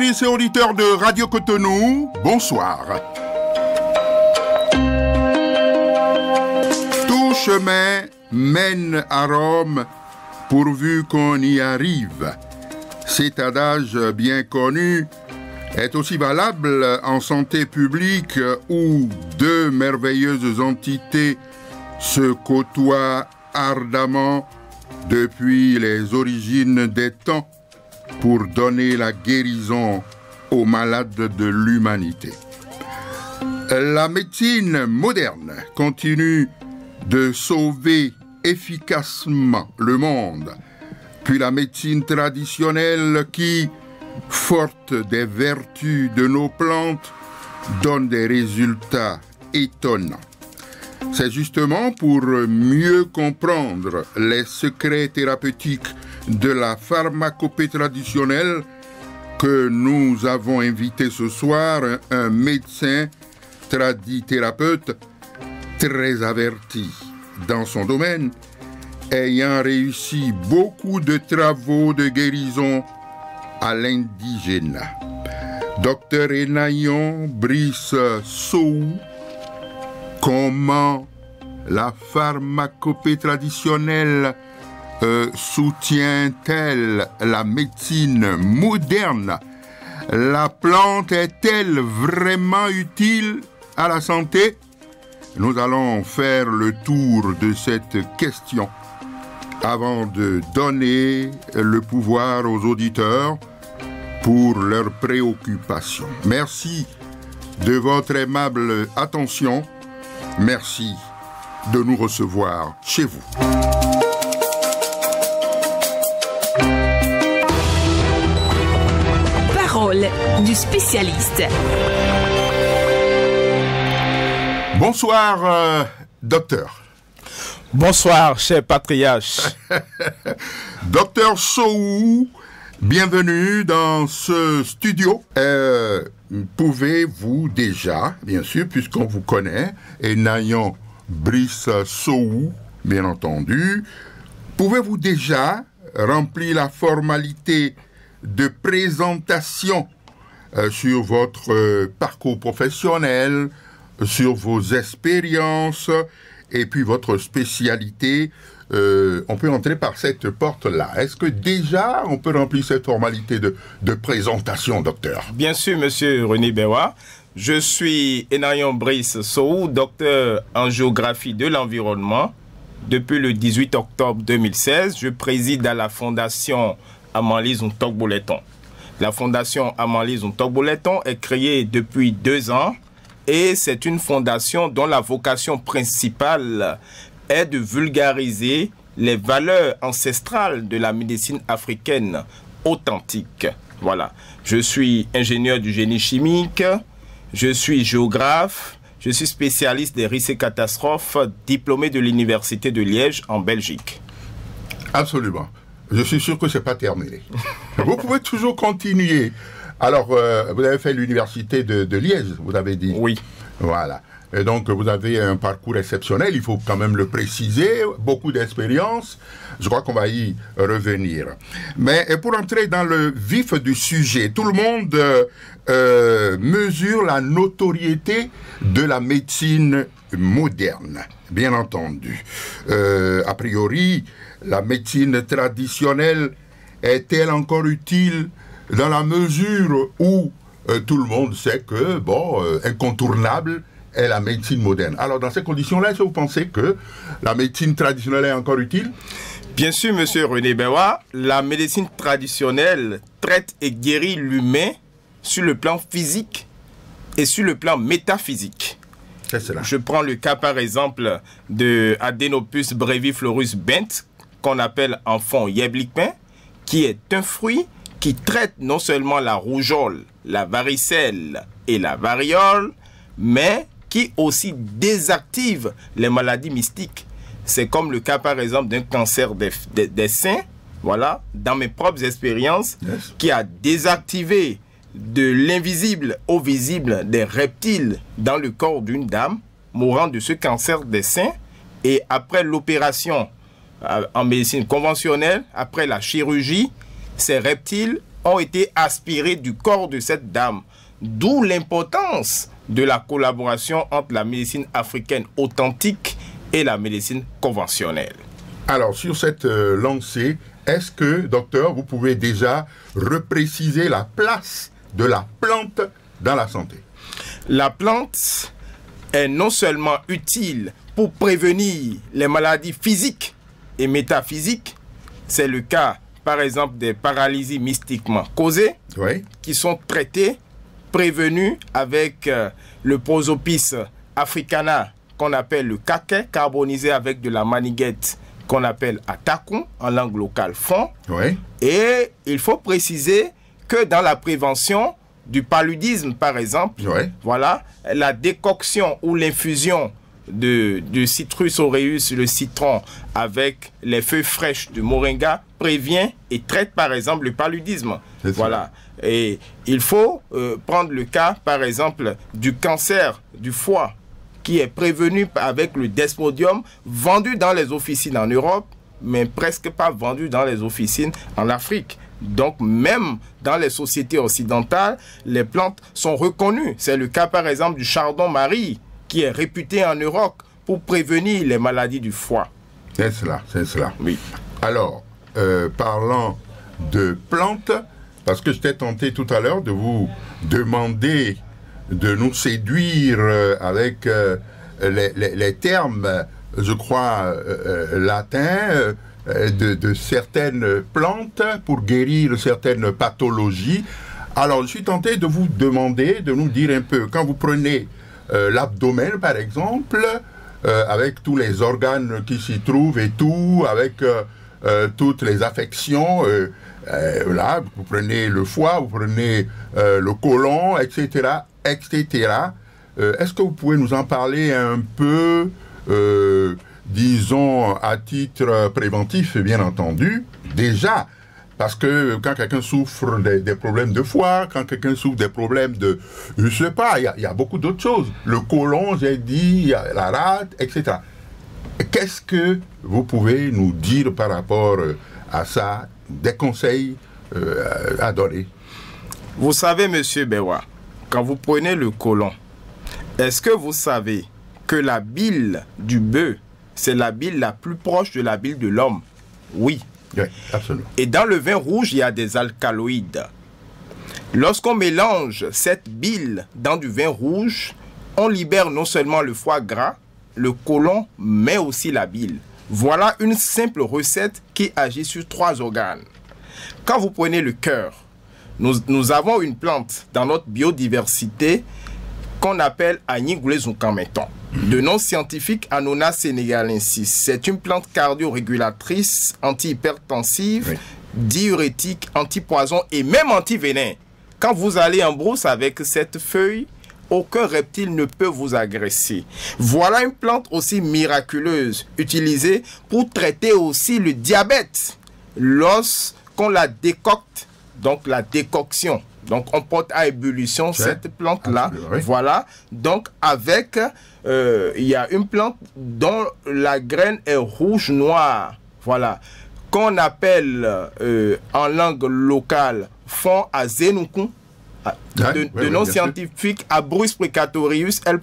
auditrices et auditeurs de Radio Cotonou, bonsoir. Tout chemin mène à Rome pourvu qu'on y arrive. Cet adage bien connu est aussi valable en santé publique où deux merveilleuses entités se côtoient ardemment depuis les origines des temps pour donner la guérison aux malades de l'humanité. La médecine moderne continue de sauver efficacement le monde, puis la médecine traditionnelle qui, forte des vertus de nos plantes, donne des résultats étonnants. C'est justement pour mieux comprendre les secrets thérapeutiques de la pharmacopée traditionnelle que nous avons invité ce soir un médecin tradithérapeute très averti dans son domaine, ayant réussi beaucoup de travaux de guérison à l'indigénat. Docteur Enayon Brice Sow, comment la pharmacopée traditionnelle soutient-elle la médecine moderne? La plante est-elle vraiment utile à la santé? Nous allons faire le tour de cette question avant de donner le pouvoir aux auditeurs pour leurs préoccupations. Merci de votre aimable attention. Merci de nous recevoir chez vous. Parole du spécialiste. Bonsoir, docteur. Bonsoir, cher patriarche. Docteur Sow, bienvenue dans ce studio. Pouvez-vous déjà, bien sûr, puisqu'on vous connaît, Enayon Brice Sow, bien entendu, pouvez-vous déjà remplir la formalité de présentation sur votre parcours professionnel, sur vos expériences et puis votre spécialité? On peut entrer par cette porte-là. Est-ce que déjà on peut remplir cette formalité de présentation, docteur? Bien sûr, monsieur René Bewa. Je suis Enayon Brice Sow, docteur en géographie de l'environnement. Depuis le 18 octobre 2016, je préside à la fondation Amanlise Ntogboleton. La fondation Amanlise Ntogboleton est créée depuis 2 ans et c'est une fondation dont la vocation principale est de vulgariser les valeurs ancestrales de la médecine africaine authentique. Voilà. Je suis ingénieur du génie chimique, je suis géographe, je suis spécialiste des risques et catastrophes, diplômé de l'Université de Liège en Belgique. Absolument. Je suis sûr que ce n'est pas terminé. Vous pouvez toujours continuer. Alors, vous avez fait l'Université de Liège, vous avez dit. Oui. Voilà. Et donc, vous avez un parcours exceptionnel, il faut quand même le préciser, beaucoup d'expérience. Je crois qu'on va y revenir. Mais pour entrer dans le vif du sujet, tout le monde mesure la notoriété de la médecine moderne, bien entendu. A priori, la médecine traditionnelle est-elle encore utile dans la mesure où tout le monde sait que, incontournable est la médecine moderne. Alors, dans ces conditions-là, est-ce que vous pensez que la médecine traditionnelle est encore utile? Bien sûr, monsieur René Bewa, la médecine traditionnelle traite et guérit l'humain sur le plan physique et sur le plan métaphysique. C'est cela. Je prends le cas, par exemple, de Adenopus breviflorus bent, qu'on appelle en fond yeblikpin, qui est un fruit qui traite non seulement la rougeole, la varicelle et la variole, mais qui aussi désactive les maladies mystiques. C'est comme le cas, par exemple, d'un cancer des seins, voilà, dans mes propres expériences, yes, qui a désactivé de l'invisible au visible des reptiles dans le corps d'une dame mourant de ce cancer des seins. Et après l'opération en médecine conventionnelle, après la chirurgie, ces reptiles ont été aspirés du corps de cette dame. D'où l'importance de la collaboration entre la médecine africaine authentique et la médecine conventionnelle. Alors, sur cette lancée, est-ce que, docteur, vous pouvez déjà repréciser la place de la plante dans la santé? La plante est non seulement utile pour prévenir les maladies physiques et métaphysiques, c'est le cas, par exemple, des paralysies mystiquement causées, Oui. qui sont traitées, prévenues avec le prosopis africana, qu'on appelle le caquet, carbonisé avec de la maniguette, qu'on appelle atacon, en langue locale fond. Oui. Et il faut préciser que dans la prévention du paludisme, par exemple, Oui. voilà, la décoction ou l'infusion de Citrus aureus, le citron, avec les feuilles fraîches de moringa, prévient et traite, par exemple, le paludisme. Voilà. Et il faut prendre le cas, par exemple, du cancer du foie, qui est prévenu avec le desmodium, vendu dans les officines en Europe, mais presque pas vendu dans les officines en Afrique. Donc, même dans les sociétés occidentales, les plantes sont reconnues. C'est le cas, par exemple, du chardon-marie, qui est réputé en Europe pour prévenir les maladies du foie. C'est cela, c'est cela. Oui. Alors, parlant de plantes, parce que j'étais tenté tout à l'heure de vous demander de nous séduire avec les termes, je crois, latins, de certaines plantes pour guérir certaines pathologies. Alors, je suis tenté de vous demander de nous dire un peu, quand vous prenez l'abdomen, par exemple, avec tous les organes qui s'y trouvent et tout, avec toutes les affections, là, vous prenez le foie, vous prenez le côlon, etc., etc. Est-ce que vous pouvez nous en parler un peu, disons, à titre préventif, bien entendu, déjà, parce que quand quelqu'un souffre des problèmes de foie, quand quelqu'un souffre des problèmes de, je sais pas, il y a beaucoup d'autres choses. Le côlon, j'ai dit, il y a la rate, etc. Qu'est-ce que vous pouvez nous dire par rapport à ça, des conseils à donner? Vous savez, monsieur Bewa, quand vous prenez le côlon, est-ce que vous savez que la bile du bœuf, c'est la bile la plus proche de la bile de l'homme? Oui. Oui, absolument. Et dans le vin rouge, il y a des alcaloïdes. Lorsqu'on mélange cette bile dans du vin rouge, on libère non seulement le foie gras, le côlon, mais aussi la bile. Voilà une simple recette qui agit sur 3 organes. Quand vous prenez le cœur, nous avons une plante dans notre biodiversité qu'on appelle Agnigoulé Zunkameton. De nom scientifique Annona senegalensis. C'est une plante cardio-régulatrice, antihypertensive, oui, diurétique, antipoison et même antivénin. Quand vous allez en brousse avec cette feuille, aucun reptile ne peut vous agresser. Voilà une plante aussi miraculeuse, utilisée pour traiter aussi le diabète. Lorsqu'on la décocte, donc la décoction, donc on porte à ébullition cette plante-là, oui, voilà. Donc avec, il y a une plante dont la graine est rouge-noire, voilà, qu'on appelle en langue locale fond à Zenukun, de nom scientifique Abrus precatorius L.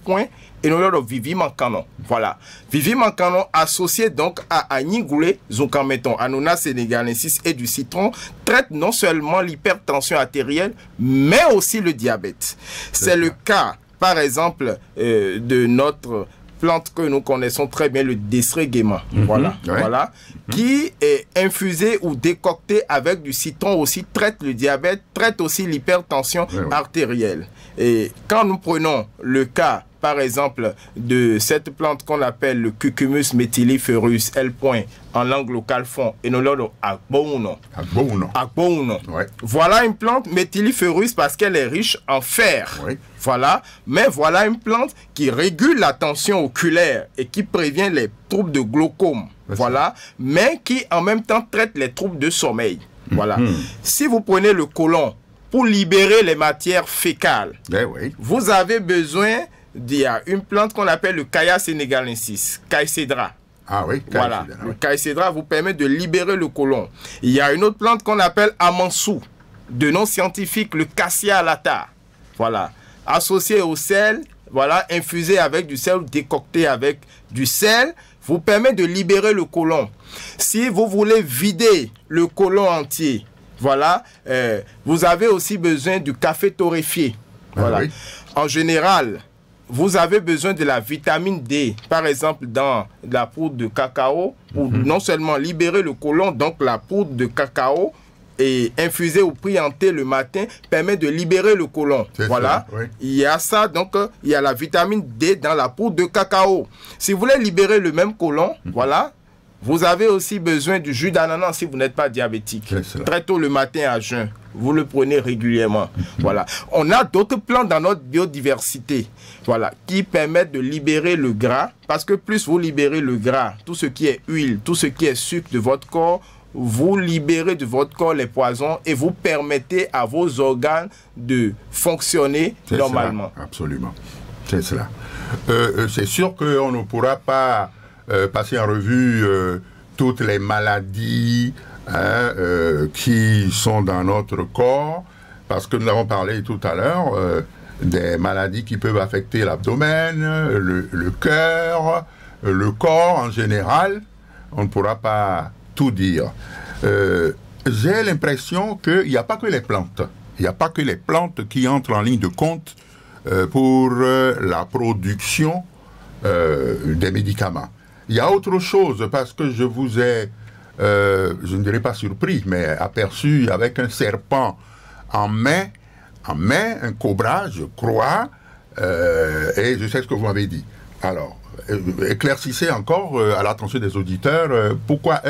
et non de Vivimancanon. Voilà. Vivimancanon associé donc à Agnigoulé Zunkameton, Annona senegalensis et du citron, traite non seulement l'hypertension artérielle, mais aussi le diabète. C'est le cas, par exemple, de notre plante que nous connaissons très bien, le Desreguéma, voilà, voilà, qui est infusé ou décocté avec du citron aussi, traite le diabète, traite aussi l'hypertension artérielle. Et quand nous prenons le cas, par exemple, de cette plante qu'on appelle le Cucumus metyliferus L. en langue locale fond, et non l'autre Agbouno. Voilà une plante metyliferus parce qu'elle est riche en fer. Voilà, mais voilà une plante qui régule la tension oculaire et qui prévient les troubles de glaucome. Voilà, mais qui en même temps traite les troubles de sommeil. Voilà. Si vous prenez le côlon pour libérer les matières fécales, vous avez besoin d'il y a une plante qu'on appelle le Caia senegalensis, Caicedra. Ah oui, voilà. Le Caicedra vous permet de libérer le côlon. Il y a une autre plante qu'on appelle Amansou. de nom scientifique, le cassia alata. Voilà. Associé au sel, voilà, infusé avec du sel, décocté avec du sel, vous permet de libérer le côlon. Si vous voulez vider le côlon entier, voilà, vous avez aussi besoin du café torréfié. Voilà. Oui. En général, vous avez besoin de la vitamine D, par exemple dans la poudre de cacao, pour non seulement libérer le côlon, donc la poudre de cacao et infusée ou pris en thé le matin permet de libérer le côlon. Voilà, ça, oui. Il y a ça, donc il y a la vitamine D dans la poudre de cacao. Si vous voulez libérer le même côlon, voilà, vous avez aussi besoin du jus d'ananas si vous n'êtes pas diabétique. Très tôt le matin à jeun. Vous le prenez régulièrement. Voilà. On a d'autres plantes dans notre biodiversité, voilà, qui permettent de libérer le gras. Parce que plus vous libérez le gras, tout ce qui est huile, tout ce qui est sucre de votre corps, vous libérez de votre corps les poisons et vous permettez à vos organes de fonctionner normalement. Cela, absolument. C'est cela. C'est sûr qu'on ne pourra pas passer en revue toutes les maladies qui sont dans notre corps, parce que nous avons parlé tout à l'heure des maladies qui peuvent affecter l'abdomen, le cœur, le corps en général. On ne pourra pas tout dire. J'ai l'impression qu'il n'y a pas que les plantes. Il n'y a pas que les plantes qui entrent en ligne de compte pour la production des médicaments. Il y a autre chose, parce que je vous ai, je ne dirais pas surpris, mais aperçu avec un serpent en main, un cobra, je crois, et je sais ce que vous m'avez dit. Alors, éclaircissez encore à l'attention des auditeurs, pourquoi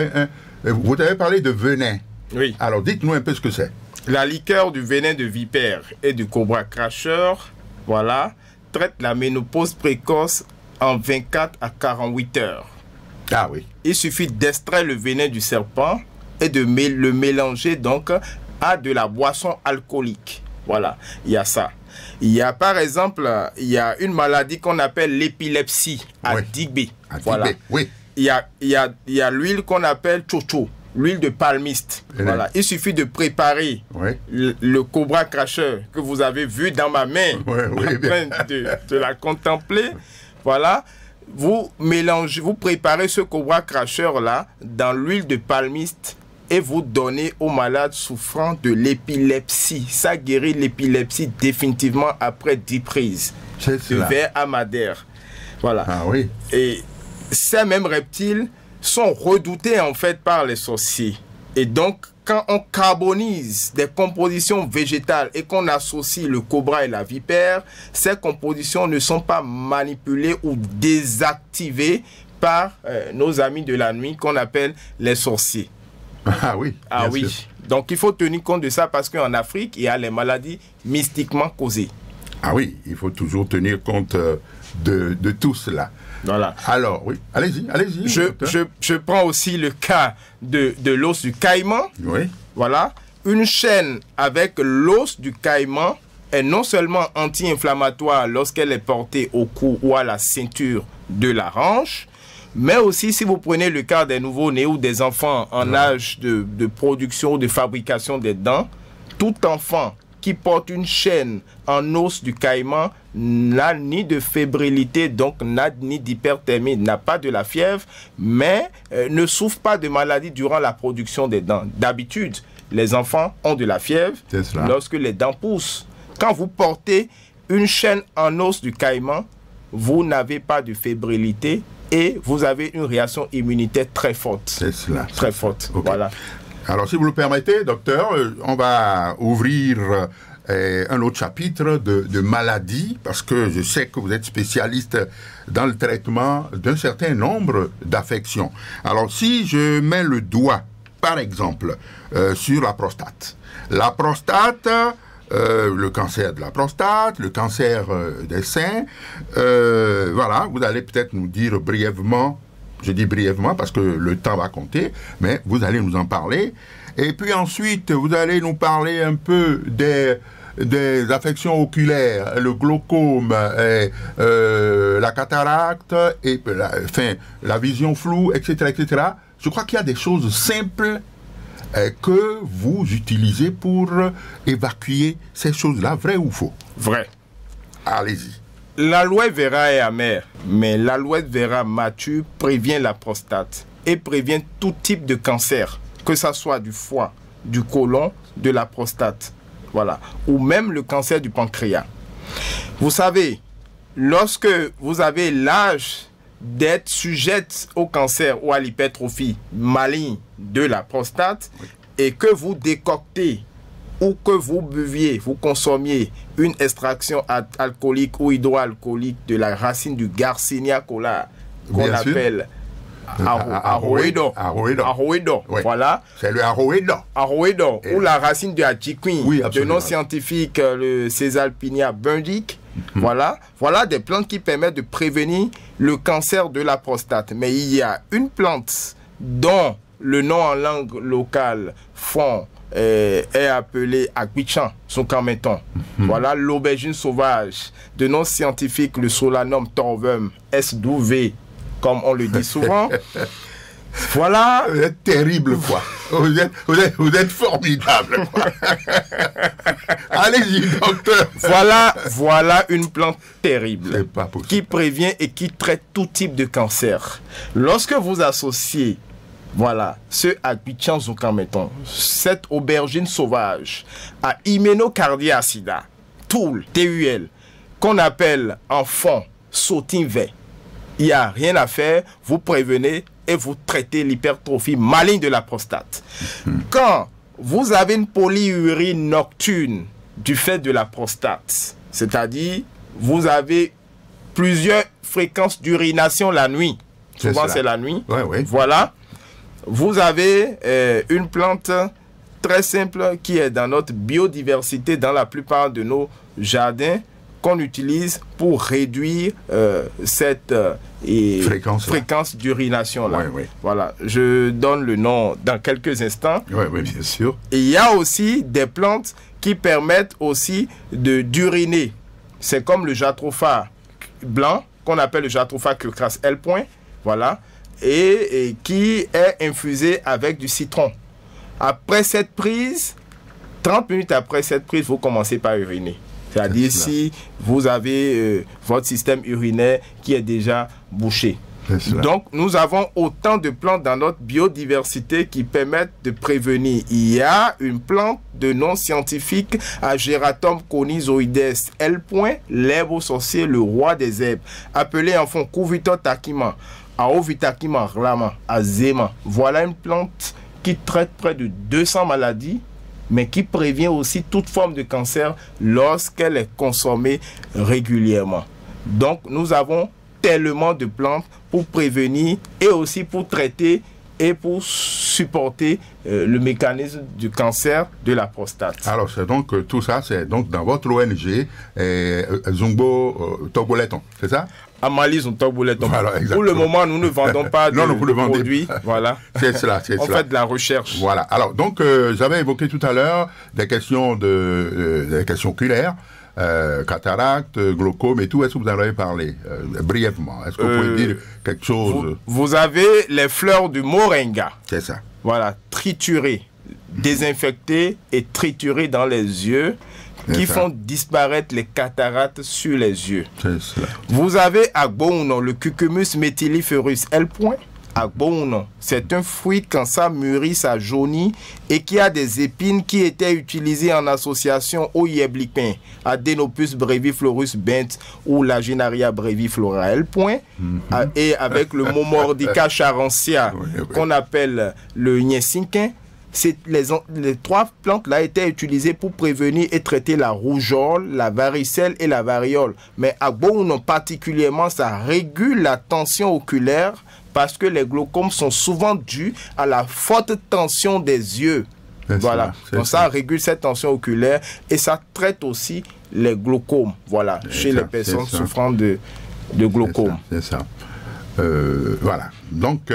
vous avez parlé de venin. Oui. Alors, dites-nous un peu ce que c'est. La liqueur du venin de vipère et du cobra cracheur, voilà, traite la ménopause précoce en 24 à 48 heures. Ah oui. Il suffit d'extraire le venin du serpent et de le mélanger donc à de la boisson alcoolique. Voilà, il y a ça. Il y a par exemple, il y a une maladie qu'on appelle l'épilepsie à Digbe. Voilà. Oui. Il y a l'huile qu'on appelle chocho, l'huile de palmiste. Voilà. Il suffit de préparer le cobra cracheur que vous avez vu dans ma main, en train de la contempler. Voilà. Vous mélangez, vous préparez ce cobra cracheur là dans l'huile de palmiste et vous donnez aux malades souffrant de l'épilepsie. Ça guérit l'épilepsie définitivement après 10 prises de verre à madère. Voilà. Ah oui. Et ces mêmes reptiles sont redoutés en fait par les sorciers. Et donc, quand on carbonise des compositions végétales et qu'on associe le cobra et la vipère, ces compositions ne sont pas manipulées ou désactivées par nos amis de la nuit qu'on appelle les sorciers. Ah oui. Ah oui. Sûr. Donc, il faut tenir compte de ça parce qu'en Afrique, il y a les maladies mystiquement causées. Ah oui, il faut toujours tenir compte de tout cela. Voilà. Alors, oui, allez-y. Je prends aussi le cas de l'os du caïman. Oui. Voilà. Une chaîne avec l'os du caïman est non seulement anti-inflammatoire lorsqu'elle est portée au cou ou à la ceinture de la hanche, mais aussi si vous prenez le cas des nouveau-nés ou des enfants en âge de production ou de fabrication des dents, tout enfant qui porte une chaîne en os du caïman n'a ni de fébrilité, donc n'a ni d'hyperthermie, n'a pas de la fièvre, mais ne souffre pas de maladie durant la production des dents. D'habitude, les enfants ont de la fièvre lorsque les dents poussent. Quand vous portez une chaîne en os du caïman, vous n'avez pas de fébrilité et vous avez une réaction immunitaire très forte. C'est cela. Très forte, okay. Voilà. Alors, si vous le permettez, docteur, on va ouvrir un autre chapitre de maladies, parce que je sais que vous êtes spécialiste dans le traitement d'un certain nombre d'affections. Alors, si je mets le doigt, par exemple, sur la prostate. La prostate, le cancer de la prostate, le cancer des seins, voilà, vous allez peut-être nous dire brièvement. Je dis brièvement parce que le temps va compter, mais vous allez nous en parler. Et puis ensuite, vous allez nous parler un peu des affections oculaires, le glaucome, la cataracte, et la vision floue, etc., etc. Je crois qu'il y a des choses simples que vous utilisez pour évacuer ces choses-là, vrai ou faux? Vrai. Allez-y. L'aloe vera est amère, mais l'aloe vera mature prévient la prostate et prévient tout type de cancer, que ce soit du foie, du côlon, de la prostate, voilà, ou même le cancer du pancréas. Vous savez, lorsque vous avez l'âge d'être sujette au cancer ou à l'hypertrophie maligne de la prostate, oui, et que vous décoctez ou que vous buviez, vous consommiez une extraction alcoolique ou hydroalcoolique de la racine du Garcinia cola, qu'on appelle Aroedo. Oui. Voilà. C'est le Aroedo. Aroedo, ou la racine de Achiquin, oui, de nom scientifique, le Caesalpinia bundic. Voilà des plantes qui permettent de prévenir le cancer de la prostate. Mais il y a une plante dont le nom en langue locale fond est appelé Aguichan, son caméton. Voilà l'aubergine sauvage, de nom scientifique le Solanum torvum SW, comme on le dit souvent. Voilà. Vous êtes terrible, quoi. Vous êtes formidable, quoi. Allez-y, docteur. Voilà une plante terrible. C'est pas possible. Qui prévient et qui traite tout type de cancer. Lorsque vous associez, voilà, ce Aguichan zoocaméton, cette aubergine sauvage, à Hyménocardia acida, TUL, TUL, qu'on appelle en fond sautin vert, il n'y a rien à faire, vous prévenez et vous traitez l'hypertrophie maligne de la prostate. Quand vous avez une polyurie nocturne du fait de la prostate, c'est-à-dire vous avez plusieurs fréquences d'urination la nuit, souvent c'est la nuit, ouais. Voilà, vous avez une plante très simple qui est dans notre biodiversité, dans la plupart de nos jardins, qu'on utilise pour réduire cette fréquence d'urination là. Oui. Voilà, je donne le nom dans quelques instants. Oui, bien sûr. Et il y a aussi des plantes qui permettent aussi d'uriner. C'est comme le jatropha blanc, qu'on appelle le jatropha curcas L. Voilà, et qui est infusé avec du citron. Après cette prise, 30 minutes après cette prise, vous commencez par uriner. C'est-à-dire si vous avez votre système urinaire qui est déjà bouché. Donc, nous avons autant de plantes dans notre biodiversité qui permettent de prévenir. Il y a une plante de nom scientifique, Ageratum conizoides L. l'herbe au sorcier, le roi des herbes, appelé en fond Couvitor-takima, Aovitakima, Rama, Azema. Voilà une plante qui traite près de 200 maladies, mais qui prévient aussi toute forme de cancer lorsqu'elle est consommée régulièrement. Donc, nous avons tellement de plantes pour prévenir et aussi pour traiter et pour supporter le mécanisme du cancer de la prostate. Alors, c'est donc tout ça, c'est donc dans votre ONG Zumbo Toboleton, c'est ça? Amali Zumbo-Toboleton. Voilà, pour le moment, nous ne vendons pas de produits. Voilà. C'est cela, On fait de la recherche. Voilà. Alors, donc, j'avais évoqué tout à l'heure des questions des questions oculaires. Cataracte, glaucome et tout, est-ce que vous en avez parlé brièvement? Est-ce que vous pouvez dire quelque chose? Vous avez les fleurs du moringa. C'est ça. Voilà, triturées, désinfectées et triturées dans les yeux, qui font disparaître les cataractes sur les yeux. C'est cela. Vous avez Agbouno, le Cucumus metyliferus L. Agbouno, c'est un fruit quand ça mûrit, ça jaunit et qui a des épines qui étaient utilisées en association au Yeblicpin, Adenopus breviflorus bent ou Lagenaria breviflora L. Et avec le Momordica charencia qu'on appelle le Gnesinquin. Les trois plantes-là étaient utilisées pour prévenir et traiter la rougeole, la varicelle et la variole. Mais à Agbouno particulièrement, ça régule la tension oculaire parce que les glaucomes sont souvent dus à la forte tension des yeux. Voilà. Donc ça régule cette tension oculaire et ça traite aussi les glaucomes. Voilà. Chez les personnes souffrant de glaucome. C'est ça. Voilà. Donc...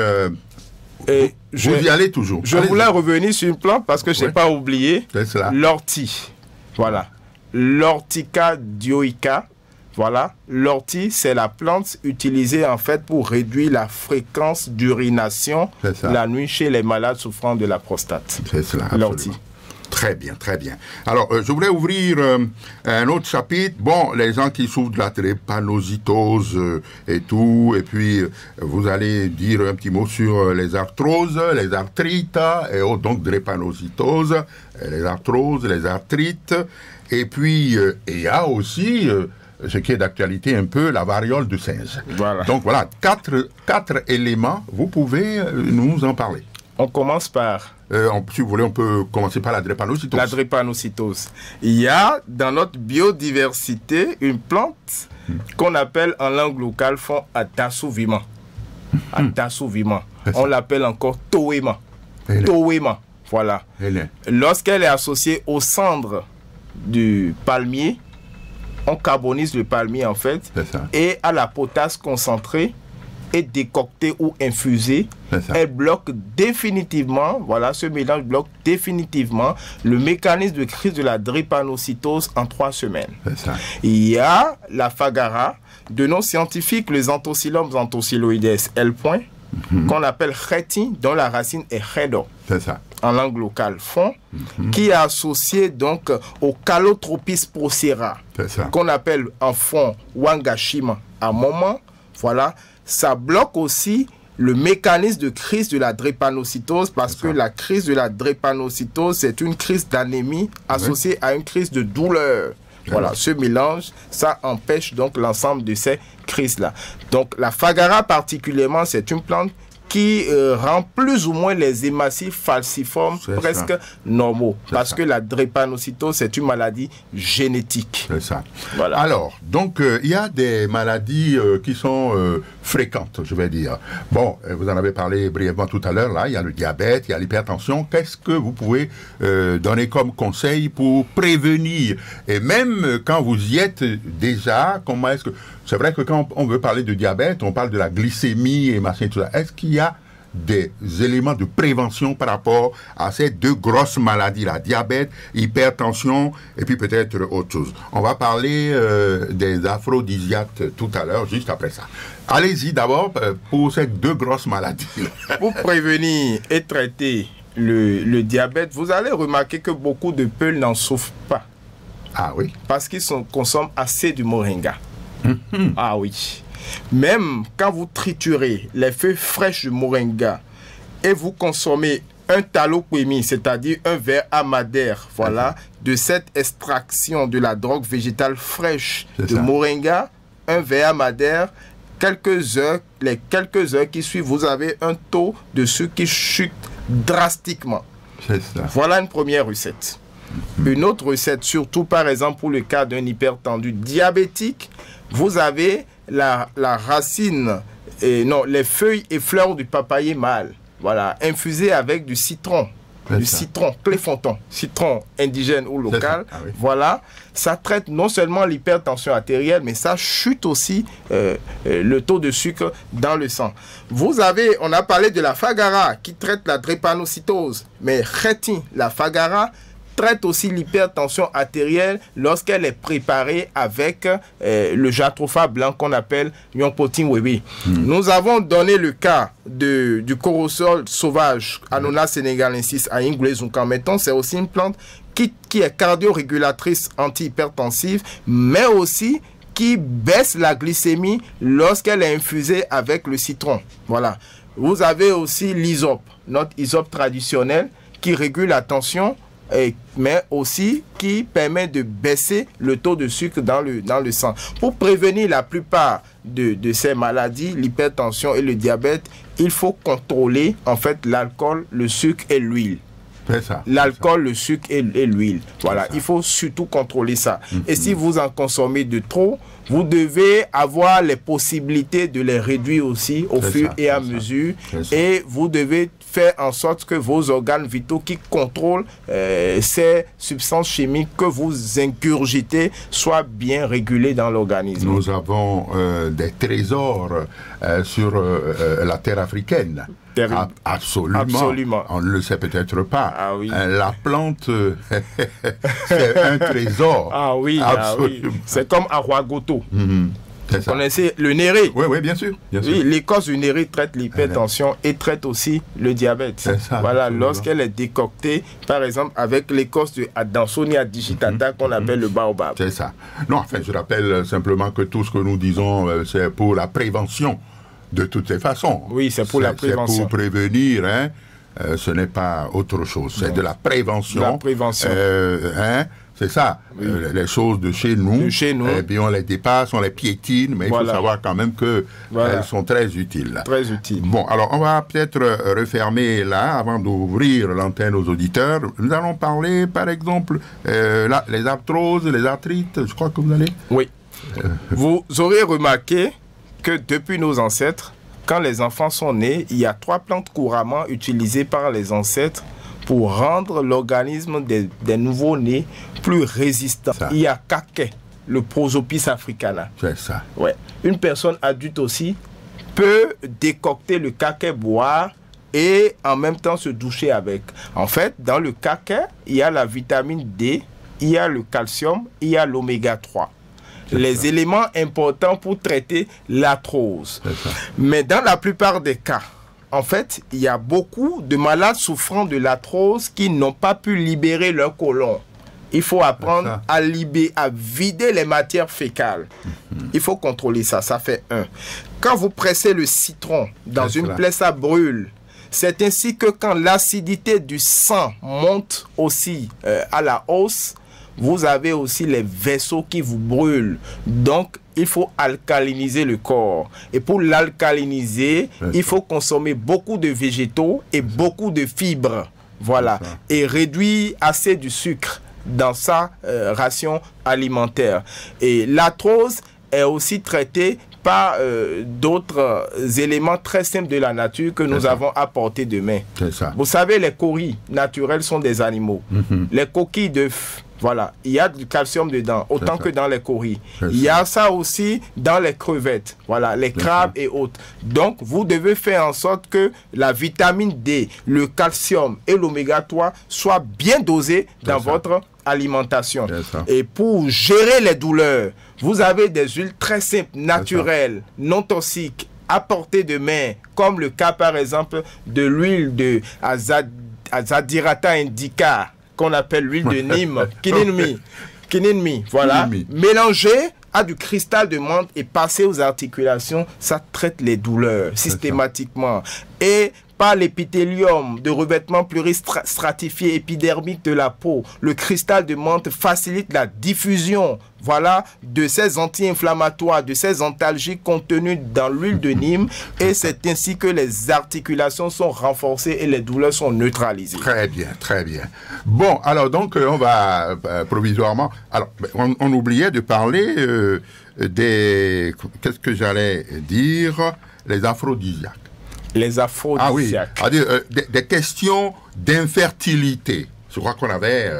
Et vous y allez toujours. Je voulais revenir sur une plante parce que je n'ai pas oublié l'ortie. Voilà. L'Ortica dioica, Voilà, l'ortie, c'est la plante utilisée en fait pour réduire la fréquence d'urination la nuit chez les malades souffrant de la prostate. C'est cela, l'ortie. Très bien, très bien. Alors, je voulais ouvrir un autre chapitre. Bon, les gens qui souffrent de la drépanocytose et tout, et puis vous allez dire un petit mot sur les arthroses, les arthrites, et autres, donc drépanocytose, les arthroses, les arthrites, et puis il y a aussi... ce qui est d'actualité un peu, la variole du singe. Voilà. Donc voilà, quatre éléments, vous pouvez nous en parler. On commence par... si vous voulez, on peut commencer par la drépanocytose. La drépanocytose. Il y a dans notre biodiversité une plante qu'on appelle en langue locale fond atasouvima. Atasouvima. On l'appelle encore toema. Toema. Voilà. Lorsqu'elle est associée aux cendres du palmier, on carbonise le palmier en fait, et à la potasse concentrée et décoctée ou infusée, elle bloque définitivement, voilà, ce mélange bloque définitivement le mécanisme de crise de la drépanocytose en 3 semaines. Il y a la fagara, de nom scientifique, les Anthocylum xanthocyloides L. qu'on appelle Kheti, dont la racine est Khedo. En langue locale, fond, qui est associé donc au Calotropis procera, qu'on appelle en fond Wangashima à moment. Voilà, ça bloque aussi le mécanisme de crise de la drépanocytose, parce que la crise de la drépanocytose, c'est une crise d'anémie associée à une crise de douleur. Voilà, ce mélange, ça empêche donc l'ensemble de ces crises-là. Donc la fagara particulièrement, c'est une plante qui rend plus ou moins les hématies falciformes presque normaux. Parce que la drépanocytose, c'est une maladie génétique. C'est ça. Voilà. Alors, donc, il y a des maladies qui sont fréquentes, je vais dire. Bon, vous en avez parlé brièvement tout à l'heure, là, il y a le diabète, il y a l'hypertension. Qu'est-ce que vous pouvez donner comme conseil pour prévenir? Et même quand vous y êtes déjà, comment est-ce que... C'est vrai que quand on veut parler de diabète, on parle de la glycémie et machin, tout ça. Est-ce qu'il y a des éléments de prévention par rapport à ces 2 grosses maladies-là, diabète, hypertension et puis peut-être autre chose? On va parler des aphrodisiaques tout à l'heure, juste après ça. Allez-y d'abord pour ces 2 grosses maladies. Pour prévenir et traiter le diabète, vous allez remarquer que beaucoup de peuples n'en souffrent pas. Ah oui? Parce qu'ils consomment assez du moringa. Ah oui. Même quand vous triturez les feuilles fraîches du moringa et vous consommez un talopémie, c'est-à-dire un verre à madère, voilà, de cette extraction de la drogue végétale fraîche de moringa, un verre à madère, les quelques heures qui suivent, vous avez un taux de sucre qui chute drastiquement. Voilà une première recette. Une autre recette, surtout par exemple pour le cas d'un hypertendu diabétique, vous avez la racine, les feuilles et fleurs du papayer mâle, voilà, infusées avec du citron, citron cléfonton, citron indigène ou local, voilà, ça traite non seulement l'hypertension artérielle, mais ça chute aussi le taux de sucre dans le sang. Vous avez, on a parlé de la fagara qui traite la drépanocytose, mais Kheti, la fagara, traite aussi l'hypertension artérielle lorsqu'elle est préparée avec le jatropha blanc qu'on appelle Yonpotin Wewe. Nous avons donné le cas du corosol sauvage Annona senegalensis à Ingulezunkan. Mettons, c'est aussi une plante qui est cardio-régulatrice antihypertensive, mais aussi qui baisse la glycémie lorsqu'elle est infusée avec le citron. Voilà. Vous avez aussi l'hysope, notre hysope traditionnel qui régule la tension, mais aussi qui permet de baisser le taux de sucre dans le sang. Pour prévenir la plupart de ces maladies, l'hypertension et le diabète, il faut contrôler en fait l'alcool, le sucre et l'huile. L'alcool, le sucre et l'huile. Voilà, il faut surtout contrôler ça. Et si vous en consommez de trop, vous devez avoir les possibilités de les réduire aussi au fur et à mesure. Et vous devez faire en sorte que vos organes vitaux qui contrôlent ces substances chimiques que vous ingurgitez soient bien régulés dans l'organisme. Nous avons des trésors sur la terre africaine. Terrible. Absolument. Absolument. On ne le sait peut-être pas. Ah oui. La plante, c'est un trésor. Ah oui, absolument. Ah oui. C'est comme Aroagoto. Vous connaissez le néré? Oui, oui, bien sûr. Bien sûr. Oui, l'écorce du néré traite l'hypertension et traite aussi le diabète. Ça, voilà, lorsqu'elle est décoctée, par exemple, avec l'écorce de Adansonia digitata qu'on appelle le baobab. C'est ça. Non, enfin, je rappelle simplement que tout ce que nous disons, c'est pour la prévention, de toutes les façons. Oui, c'est pour la prévention. C'est pour prévenir, hein. Ce n'est pas autre chose. C'est de la prévention. La prévention. Hein. C'est ça, oui. Les choses de chez nous, et puis on les dépasse, on les piétine, mais il faut savoir quand même qu'elles sont très utiles. Très utiles. Bon, alors on va peut-être refermer là, avant d'ouvrir l'antenne aux auditeurs. Nous allons parler, par exemple, là, les arthroses, les arthrites, je crois que vous allez... Oui. Vous aurez remarqué que depuis nos ancêtres, quand les enfants sont nés, il y a 3 plantes couramment utilisées par les ancêtres pour rendre l'organisme des nouveaux-nés plus résistant. Il y a Kaké, le Prosopis africana. C'est ça. Ouais. Une personne adulte aussi peut décocter le Kaké, boire et en même temps se doucher avec. En fait, dans le Kaké, il y a la vitamine D, il y a le calcium, il y a l'oméga 3. Les éléments importants pour traiter l'arthrose. Mais dans la plupart des cas, en fait, il y a beaucoup de malades souffrant de l'arthrose qui n'ont pas pu libérer leur côlon. Il faut apprendre à vider les matières fécales. Il faut contrôler ça, ça fait 1. Quand vous pressez le citron dans une plaie, ça brûle. C'est ainsi que quand l'acidité du sang monte aussi à la hausse, vous avez aussi les vaisseaux qui vous brûlent. Donc, il faut alcaliniser le corps. Et pour l'alcaliniser, il faut consommer beaucoup de végétaux et beaucoup de fibres. Voilà. Et réduire assez du sucre dans sa ration alimentaire. Et l'arthrose est aussi traitée par d'autres éléments très simples de la nature que nous avons apportés de main. Vous savez, les coris naturels sont des animaux. Les coquilles d'œufs, voilà, il y a du calcium dedans, autant que dans les coris. Il y a ça aussi dans les crevettes, voilà, les crabes et autres. Donc, vous devez faire en sorte que la vitamine D, le calcium et l'oméga 3 soient bien dosés dans votre alimentation. Et pour gérer les douleurs, vous avez des huiles très simples, naturelles, non toxiques, à portée de main, comme le cas par exemple de l'huile de Azadirachta indica, qu'on appelle l'huile de Nîmes, Kininmi, voilà, mélangée à du cristal de menthe et passé aux articulations, ça traite les douleurs systématiquement. Et par l'épithélium de revêtement pluristratifié épidermique de la peau, le cristal de menthe facilite la diffusion, voilà, de ces anti-inflammatoires, de ces antalgiques contenus dans l'huile de Nîmes, et c'est ainsi que les articulations sont renforcées et les douleurs sont neutralisées. Très bien, très bien. Bon, alors donc on va provisoirement... Alors, on oubliait de parler des... Qu'est-ce que j'allais dire? Les aphrodisiaques. Les aphrodisiaques. Ah oui, des questions d'infertilité. Je crois qu'on avait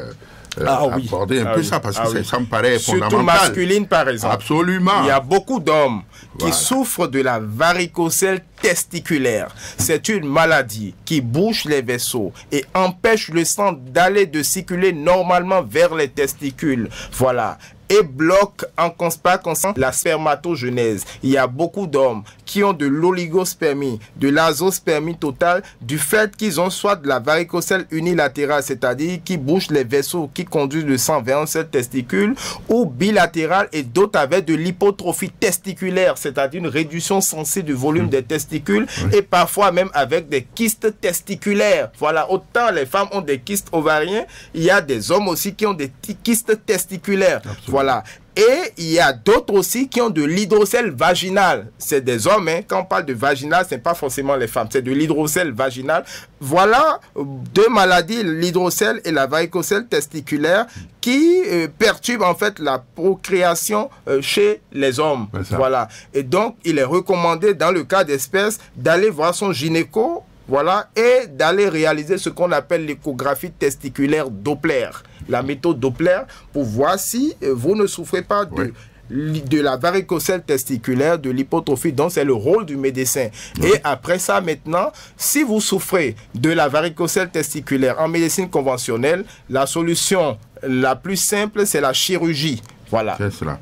abordé un peu ça, parce que ça me paraît fondamental. Surtout masculine, par exemple. Absolument. Il y a beaucoup d'hommes qui souffrent de la varicocèle testiculaire. C'est une maladie qui bouche les vaisseaux et empêche le sang d'aller de circuler normalement vers les testicules. Voilà. Et bloque par conséquent la spermatogenèse. Il y a beaucoup d'hommes qui ont de l'oligospermie, de l'azospermie totale, du fait qu'ils ont soit de la varicocèle unilatérale, c'est-à-dire qui bouche les vaisseaux qui conduisent le sang vers un seul testicule, ou bilatérale, et d'autres avec de l'hypotrophie testiculaire, c'est-à-dire une réduction sensée du volume des testicules, et parfois même avec des kystes testiculaires. Voilà, autant les femmes ont des kystes ovariens, il y a des hommes aussi qui ont des kystes testiculaires. Voilà. Et il y a d'autres aussi qui ont de l'hydrocèle vaginal. C'est des hommes, hein. Quand on parle de vaginal, ce n'est pas forcément les femmes, c'est de l'hydrocèle vaginal. Voilà 2 maladies, l'hydrocèle et la varicocèle testiculaire, qui perturbent en fait la procréation chez les hommes. Voilà. Et donc, il est recommandé, dans le cas d'espèce, d'aller voir son gynéco, voilà, et d'aller réaliser ce qu'on appelle l'échographie testiculaire Doppler. La méthode Doppler, pour voir si vous ne souffrez pas de de la varicocèle testiculaire, de l'hypotrophie. Donc, c'est le rôle du médecin. Et après ça, maintenant, si vous souffrez de la varicocèle testiculaire en médecine conventionnelle, la solution la plus simple, c'est la chirurgie. Voilà. C'est cela.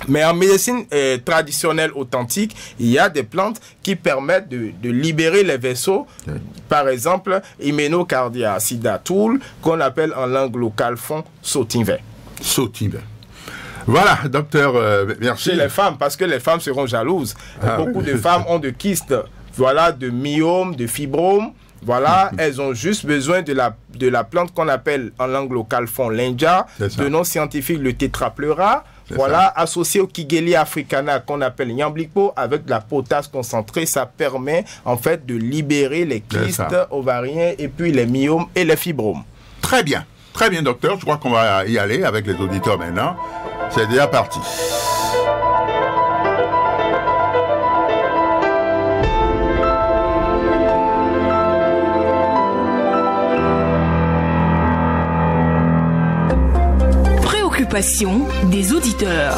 Mais en médecine traditionnelle authentique, il y a des plantes qui permettent de libérer les vaisseaux. Par exemple, Hyménocardia sidatoul, qu'on appelle en langue locale fond sautin-vert. Sautin-vert. Voilà, docteur, merci. Chez les femmes, parce que les femmes seront jalouses. Beaucoup de femmes ont de kystes, voilà, de myomes, de fibromes. Voilà, elles ont juste besoin de la plante qu'on appelle en langue locale fond linja, de nom scientifique le tétrapleura. Voilà, associé au Kigelia africana qu'on appelle Nyambliko, avec de la potasse concentrée, ça permet en fait de libérer les kystes ovariens et puis les myomes et les fibromes. Très bien, docteur. Je crois qu'on va y aller avec les auditeurs maintenant. C'est déjà parti. Préoccupation des auditeurs.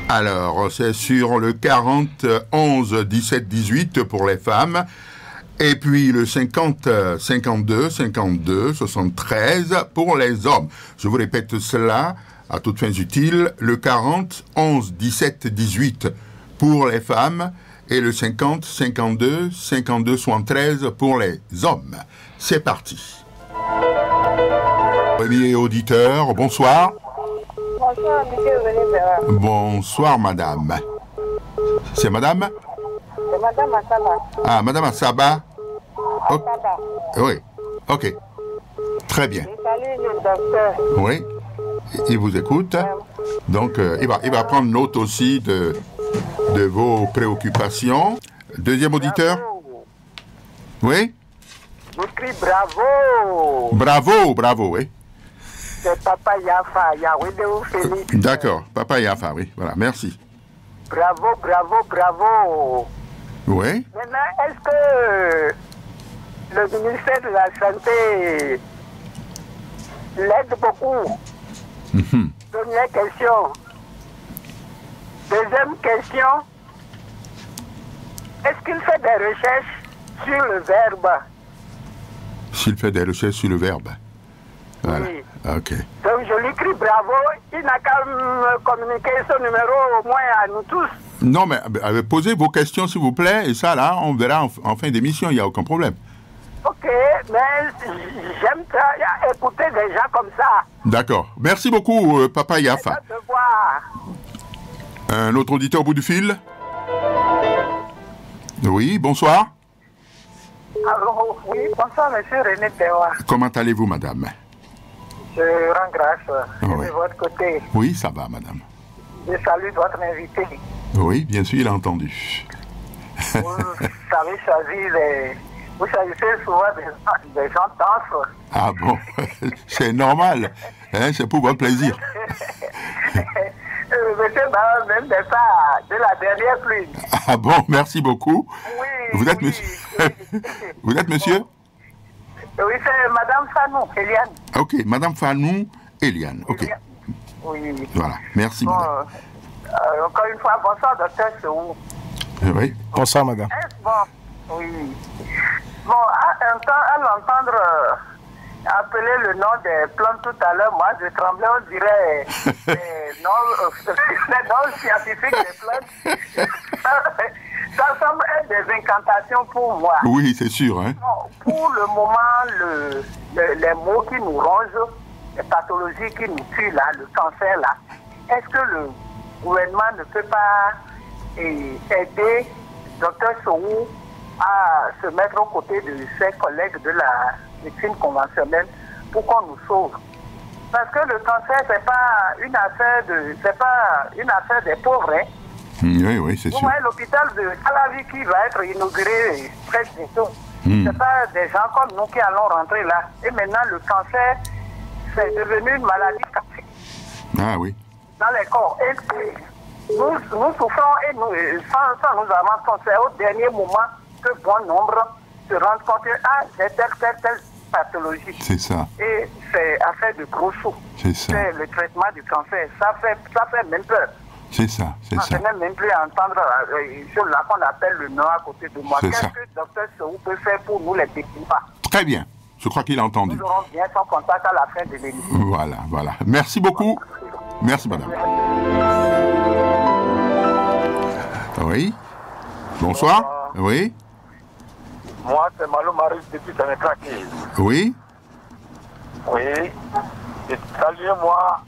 Alors, c'est sur le 40 11 17 18 pour les femmes. Et puis le 50 52 52 73 pour les hommes. Je vous répète cela à toutes fins utiles. Le 40 11 17 18 pour les femmes et le 50 52 52 73 pour les hommes. C'est parti. Premier auditeur, bonsoir. Bonsoir, monsieur René Béra. Bonsoir, madame. C'est madame? C'est madame Assaba. Ah, madame Assaba. Assaba. Oui, ok. Très bien. Je salue le docteur. Oui, il vous écoute. Donc, il va prendre note aussi de vos préoccupations. Deuxième auditeur. Bravo. Oui? Je crie bravo. Bravo, bravo, oui. C'est Papa Yafa, Yahweh Félix. D'accord, Papa Yafa, oui. Voilà, merci. Bravo, bravo, bravo. Oui? Maintenant, est-ce que le ministère de la Santé l'aide beaucoup? Première question. Deuxième question. Est-ce qu'il fait des recherches sur le verbe? S'il fait des recherches sur le verbe. Voilà. Oui. Ok. Donc je lui crie bravo. Il n'a qu'à me communiquer son numéro au moins à nous tous. Non, mais posez vos questions, s'il vous plaît, et ça, là, on verra en fin d'émission, il n'y a aucun problème. Ok, mais j'aime écouter des gens comme ça. D'accord. Merci beaucoup, Papa Yafa. C'est un devoir. Un autre auditeur au bout du fil? Oui, bonsoir. Alors, oui, bonsoir, monsieur René Béwa. Comment allez-vous, madame? Je rends grâce Oui. de votre côté. Oui, ça va, madame. Je salue votre invité. Oui, bien sûr, il a entendu. Vous savez choisir les... Vous choisissez souvent des gens dansent. Ah bon? C'est normal. Hein, c'est pour votre plaisir. Monsieur Barra même n'est pas de la dernière pluie. Ah bon, merci beaucoup. Oui, Vous êtes oui, monsieur? oui. Vous êtes monsieur? Oui, c'est Madame Fanou, Eliane. Ok, Madame Fanou, Eliane. Ok, Oui. voilà. Merci, Bon, madame. encore une fois, bonsoir, docteur Sou. Oui. Bonsoir, madame. Bon, oui. Bon, à l'entendre appeler le nom des plantes tout à l'heure, moi, je tremblais, on dirait les noms scientifiques des plantes. Ça semble être des incantations pour moi. Oui, c'est sûr, hein. Bon, pour le moment, les maux qui nous rongent, les pathologies qui nous tuent, là, le cancer, là, est-ce que le gouvernement ne peut pas aider Dr Sow à se mettre aux côtés de ses collègues de la médecine conventionnelle pour qu'on nous sauve? Parce que le cancer, c'est pas une affaire des pauvres, hein. Oui, oui, c'est Vous sûr. voyez l'hôpital de Calavi qui va être inauguré très bientôt. C'est pas des gens comme nous qui allons rentrer là. Et maintenant, le cancer, c'est devenu une maladie cassée Ah oui. dans les corps. Et nous souffrons et sans nous avancer. C'est au dernier moment que bon nombre se rendent compte que j'ai tel pathologie. C'est ça. Et c'est affaire de gros sous. C'est ça. C'est le traitement du cancer. Ça fait même peur. C'est ça, c'est ça. Je n'ai même plus à entendre sur là qu'on appelle le nom à côté de moi. Qu'est-ce que le docteur Sow peut faire pour nous les petits pas? Très bien. Je crois qu'il a entendu. Nous aurons bien son contact à la fin de l'émission. Voilà, voilà. Merci beaucoup. Merci, madame. Oui. Bonsoir. Oui. Moi, c'est Malo Marius depuis Sénétraquise. Oui. Oui. Saluez-moi,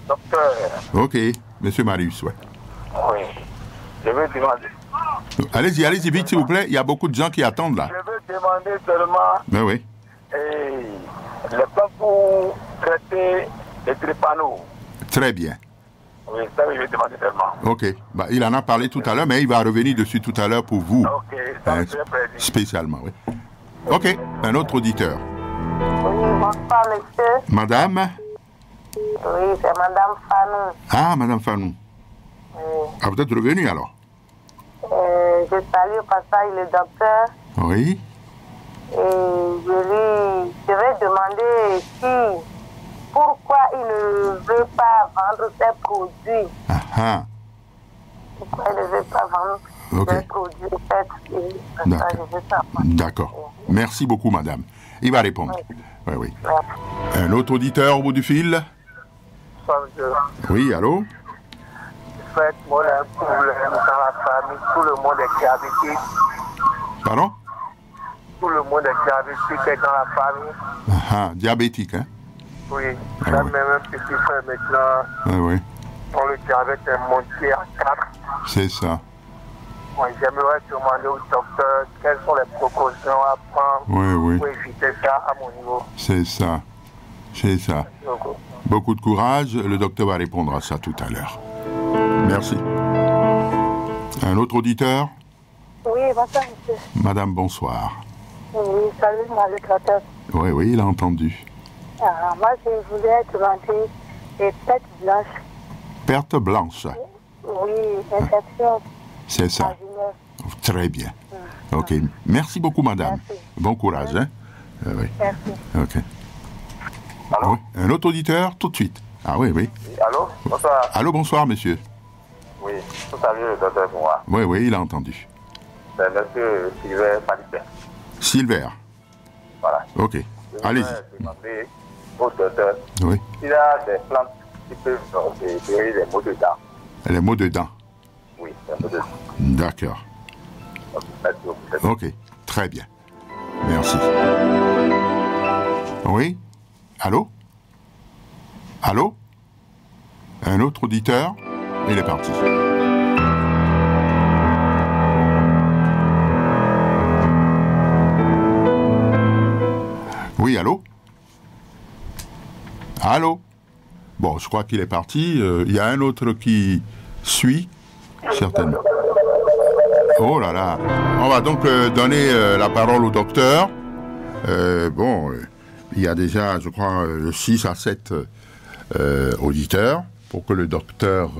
docteur. Ok. Monsieur Marius, ouais. Oui. Je veux demander. Allez-y, allez-y vite, s'il vous plaît. Il y a beaucoup de gens qui attendent là. Je veux demander seulement Ben oui. les plans pour traiter les drépanots. Très bien. Oui, ça, je vais demander seulement. Ok. Bah, il en a parlé tout à l'heure, mais il va revenir dessus tout à l'heure pour vous. Ok, ça me fait plaisir. Spécialement, oui. Ok. Un autre auditeur. Oui, bonsoir, monsieur. Madame. Oui, c'est Madame Fanou. Ah, Madame Fanou. Oui. Ah, vous êtes revenu alors? Je salue au passage le docteur. Oui. Et je vais demander pourquoi il ne veut pas vendre ses produits. Ah ah. Pourquoi il ne veut pas vendre ses produits. D'accord. Merci beaucoup, madame. Il va répondre. Oui, oui. Un autre auditeur au bout du fil? Oui, allô? Faites-moi un problème dans la famille. Tout le monde est diabétique. Pardon? Tout le monde est diabétique dans la famille. Ah, diabétique, hein? Oui. Ah, J'ai oui. même un petit frère maintenant. Ah, oui. Dont le diabète est monté à 4. C'est ça. Oui, j'aimerais demander au docteur quelles sont les précautions à prendre Oui. pour éviter ça à mon niveau. C'est ça. C'est ça. Beaucoup de courage. Le docteur va répondre à ça tout à l'heure. Merci. Un autre auditeur? Oui, bonsoir, monsieur. Madame, bonsoir. Oui, salut, le docteur. Oui, il a entendu. Moi, je voulais demander les têtes blanches. Perte blanche. Oui, infection. C'est ça. Très bien. Ok. Merci beaucoup, madame. Merci. Bon courage, hein? Oui. Merci. Ok. Ah oui. Un autre auditeur, tout de suite. Ah oui. Allô? Bonsoir. Allô, bonsoir, monsieur. Oui, tout salut le docteur pour moi. Oui, il a entendu. C'est monsieur Sylvain Palipin. Silver. Voilà. Ok. Allez-y. Je vais demander au docteur Oui. s'il a des plantes qui peuvent guérir les maux de dents. Les mots de dents. Oui, les maux de dents. D'accord. Merci beaucoup. Ok. Très bien. Merci. Oui. Allô? Allô? Un autre auditeur? Il est parti. Oui, allô? Allô? Bon, je crois qu'il est parti. Il y a un autre qui suit, certainement. Oh là là. On va donc donner la parole au docteur. Il y a déjà, je crois, 6 à 7 auditeurs pour que le docteur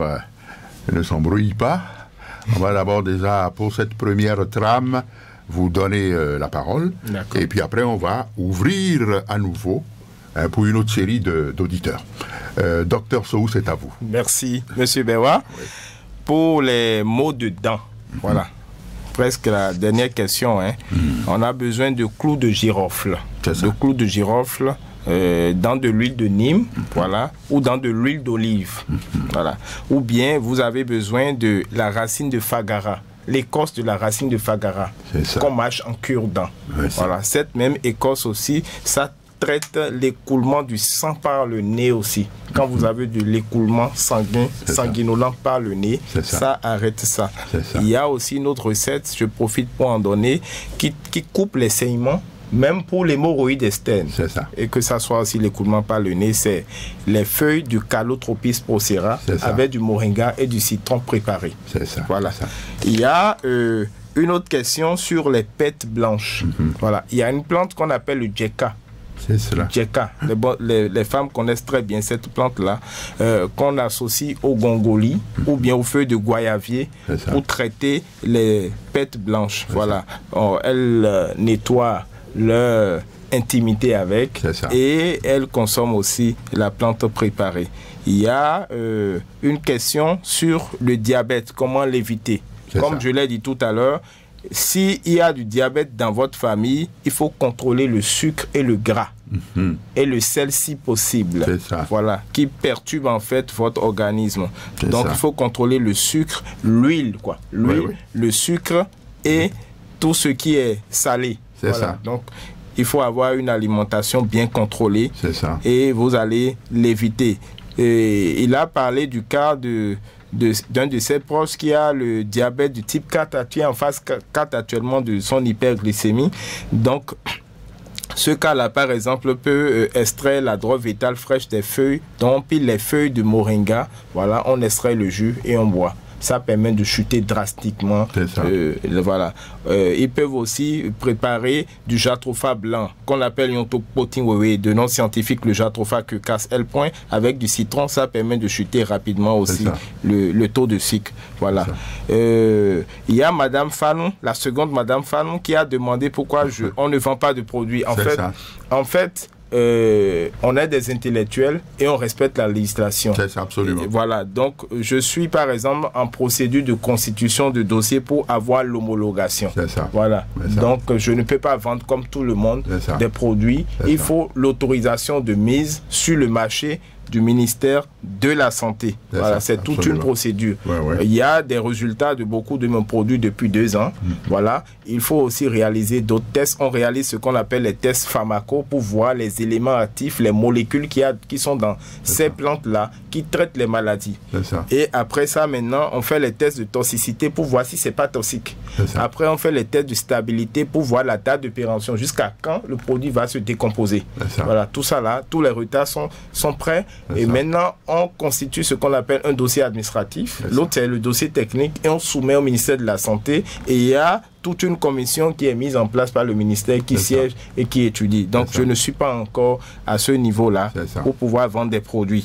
ne s'embrouille pas. On va d'abord déjà, pour cette première trame, vous donner la parole. Et puis après, on va ouvrir à nouveau pour une autre série d'auditeurs. Docteur Sow, c'est à vous. Merci, monsieur Bewa. Oui. Pour les maux de dents, voilà. Presque la dernière question. On a besoin de clous de girofle. De clous de girofle dans de l'huile de Nîmes, voilà, ou dans de l'huile d'olive, voilà. Ou bien vous avez besoin de la racine de Fagara, l'écorce de la racine de Fagara, qu'on mâche en cure-dent. Voilà, cette même écorce aussi, ça traite l'écoulement du sang par le nez aussi. Quand vous avez de l'écoulement sanguinolent par le nez, ça arrête ça. Il y a aussi une autre recette, je profite pour en donner, qui coupe les saignements, même pour l'hémorroïde externe. Et que ça soit aussi l'écoulement par le nez, c'est les feuilles du Calotropis procera avec du moringa et du citron préparé. Voilà. Il y a une autre question sur les pêtes blanches. Voilà. Il y a une plante qu'on appelle le djeka. C'est cela. Djeka. Les femmes connaissent très bien cette plante-là, qu'on associe au gongoli ou bien aux feuilles de goyavier pour traiter les pêtes blanches. Voilà. Elle nettoie leur intimité avec, et elle consomme aussi la plante préparée. Il y a une question sur le diabète, comment l'éviter. Comme je l'ai dit tout à l'heure, s'il y a du diabète dans votre famille, il faut contrôler le sucre et le gras. Et le sel si possible. Voilà, qui perturbe en fait votre organisme. Donc il faut contrôler le sucre, l'huile, quoi. L'huile, le sucre et tout ce qui est salé. Voilà. Donc il faut avoir une alimentation bien contrôlée. Et vous allez l'éviter. Et il a parlé du cas d'un de ses proches qui a le diabète du type 4, qui est en phase 4 actuellement de son hyperglycémie. Donc, ce cas-là, par exemple, peut extraire la drogue vitale fraîche des feuilles, donc puis les feuilles de moringa. Voilà, on extrait le jus et on boit. Ça permet de chuter drastiquement. Voilà. Ils peuvent aussi préparer du jatropha blanc, qu'on appelle yontopotin, de nom scientifique le jatropha Quercus L. Avec du citron, ça permet de chuter rapidement aussi le taux de sucre. Voilà. Il y a Madame Fanon, la seconde Madame Fanon, qui a demandé pourquoi on ne vend pas de produits. En fait, on est des intellectuels et on respecte la législation. C'est ça, absolument. Voilà, donc je suis par exemple en procédure de constitution de dossier pour avoir l'homologation. C'est ça. Voilà, donc je ne peux pas vendre comme tout le monde des produits. Il faut l'autorisation de mise sur le marché du ministère de la Santé. Voilà, c'est toute une procédure. Il y a des résultats de beaucoup de mes produits depuis 2 ans. Voilà, il faut aussi réaliser d'autres tests. On réalise ce qu'on appelle les tests pharmacaux pour voir les éléments actifs, les molécules qui sont dans ces plantes-là, qui traitent les maladies. Et après ça, maintenant, on fait les tests de toxicité pour voir si c'est pas toxique. Après, on fait les tests de stabilité pour voir la date de péremption, jusqu'à quand le produit va se décomposer. Voilà, tout ça là, tous les retards sont prêts. Et maintenant, on constitue ce qu'on appelle un dossier administratif. L'autre, c'est le dossier technique et on soumet au ministère de la Santé. Et il y a toute une commission qui est mise en place par le ministère qui siège et qui étudie. Donc, je ne suis pas encore à ce niveau-là pour pouvoir vendre des produits.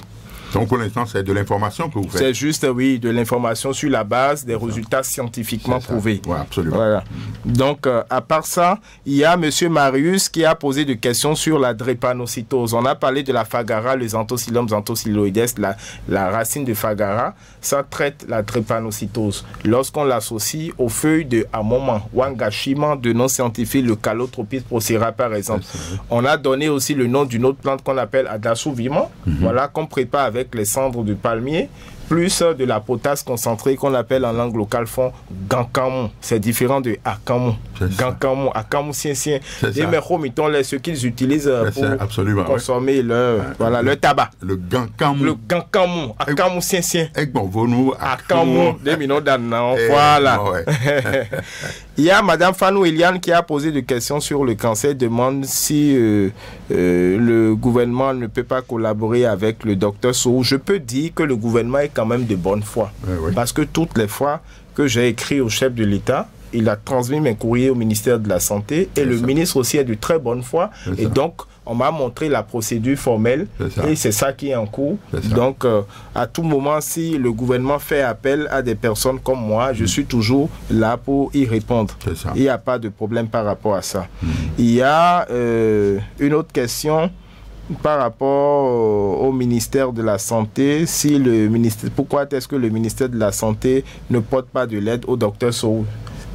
Donc pour l'instant, c'est de l'information que vous faites. C'est juste, oui, de l'information sur la base des résultats scientifiquement prouvés. Oui, absolument. Voilà. Donc, à part ça, il y a M. Marius qui a posé des questions sur la drépanocytose. On a parlé de la Fagara, le Xanthocylum xanthocyloides, la racine de Fagara. Ça traite la drépanocytose. Lorsqu'on l'associe aux feuilles de amoma, wangashima, de nom scientifique, le Calotropis procera par exemple. On a donné aussi le nom d'une autre plante qu'on appelle Adasu vivant, voilà, qu'on prépare avec les cendres du palmier, plus de la potasse concentrée qu'on appelle en langue locale fond gankamon. C'est différent de akamon. Gankamon, akamon sien. Et mes romitons, ce qu'ils utilisent pour consommer leur tabac. Le gankamon. Le gankamon, akamon sien. Bon, akamon, voilà. Il y a Madame Fanou Eliane qui a posé des questions sur le cancer, demande si le gouvernement ne peut pas collaborer avec le docteur Sow. Je peux dire que le gouvernement est quand même de bonne foi. Parce que toutes les fois que j'ai écrit au chef de l'État, il a transmis mes courriers au ministère de la Santé et le ministre aussi est de très bonne foi. Et donc, on m'a montré la procédure formelle et c'est ça qui est en cours. Donc, à tout moment, si le gouvernement fait appel à des personnes comme moi, je suis toujours là pour y répondre. Il n'y a pas de problème par rapport à ça. Il y a une autre question par rapport au ministère de la Santé. Si le ministère, pourquoi est-ce que le ministère de la Santé ne porte pas de l'aide au docteur Sow?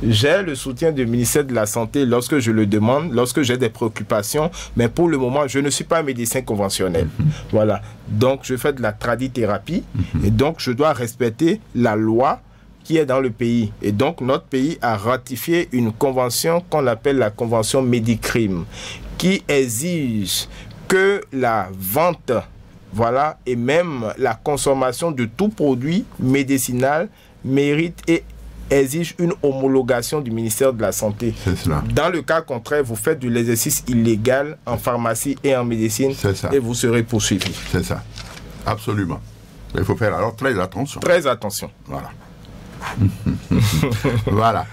J'ai le soutien du ministère de la Santé lorsque je le demande, lorsque j'ai des préoccupations, mais pour le moment, je ne suis pas un médecin conventionnel. Voilà. Donc, je fais de la tradithérapie et donc je dois respecter la loi qui est dans le pays. Et donc, notre pays a ratifié une convention qu'on appelle la convention Médicrime, qui exige que la vente, voilà, et même la consommation de tout produit médicinal mérite et exige une homologation du ministère de la Santé. Dans le cas contraire, vous faites de l'exercice illégal en pharmacie et en médecine et vous serez poursuivi. C'est ça. Absolument. Il faut faire alors très attention. Très attention. Voilà. Voilà.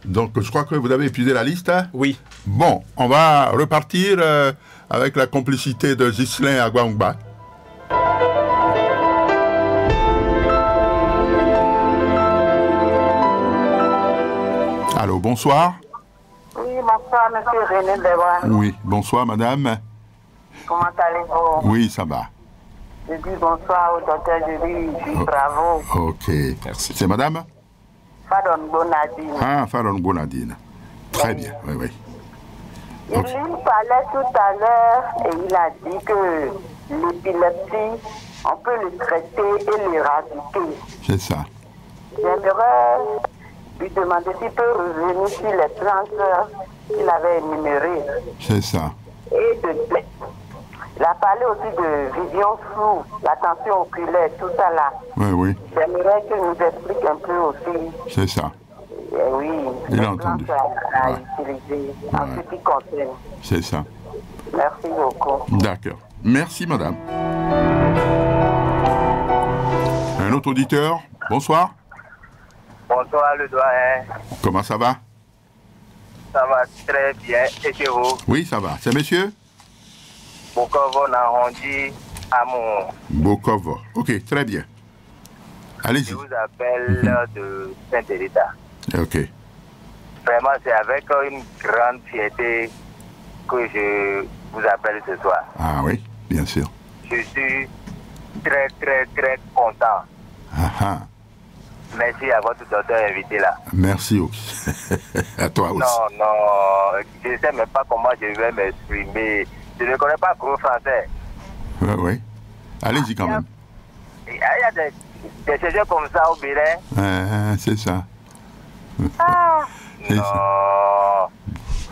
Donc, je crois que vous avez épuisé la liste. Hein? Oui. Bon, on va repartir avec la complicité de Ghislain Agwangba. Allô, bonsoir. Oui, bonsoir. Bonsoir, monsieur René Béwa. Oui, bonsoir, madame. Comment allez-vous? Oui, ça va. Je dis bonsoir au docteur Julie. Bravo. Ok. Merci. C'est madame? Fadon Bonadine. Ah, Faron Bonadine. Très bien, oui, oui. Il parlait tout à l'heure et il a dit que l'épilepsie, on peut le traiter et l'éradiquer. C'est ça. J'aimerais lui demander s'il peut revenir sur les plantes qu'il avait énumérées. C'est ça. Et il a parlé aussi de vision floue, la tension oculaire, tout ça là. Oui, oui, J'aimerais qu'il nous explique un peu aussi. c'est ça. Oui, Il les a entendu. plantes à Ouais. utiliser en ce qui concerne. C'est ça. Merci beaucoup. D'accord. Merci, madame. Un autre auditeur. Bonsoir. Bonsoir le doyen. Comment ça va? Ça va très bien. Et chez vous? Oui, ça va. C'est monsieur? Bokovo Nahondi Amon. Bokovo. Ok, très bien. Je Allez-y. vous appelle de Saint-Hérita. Ok. Vraiment, c'est avec une grande fierté que je vous appelle ce soir. Ah oui, bien sûr. Je suis très, très, très content. Ah, ah. Merci à votre docteur invité là. Merci aussi. À toi aussi. Non, non, je ne sais même pas comment je vais m'exprimer. Je ne connais pas trop français. Oui, oui. Allez-y quand même. Il y a des sujets comme ça au Bénin. C'est ça. C'est Non, ça.